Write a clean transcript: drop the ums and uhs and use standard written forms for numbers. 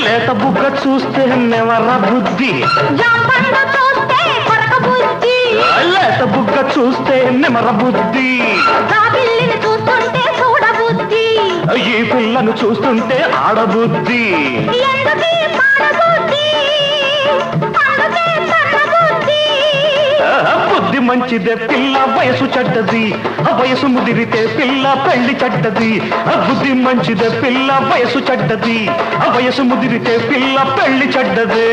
లేత బుగ్గ చూస్తే నెవర బుద్ధి, లేత బుగ్గ చూస్తే నెమర బుద్ధి, ఈ పిల్లను చూస్తుంటే ఆడబుద్ధి. బుద్ధి మంచిదే పిల్ల వయసు చెడ్డది, వయసు ముదిరితే పిల్ల పెళ్లి చెడ్డది. బుద్ధి మంచిదే పిల్ల వయసు చెడ్డది, వయసు ముదిరితే పిల్ల పెళ్లి చెడ్డది.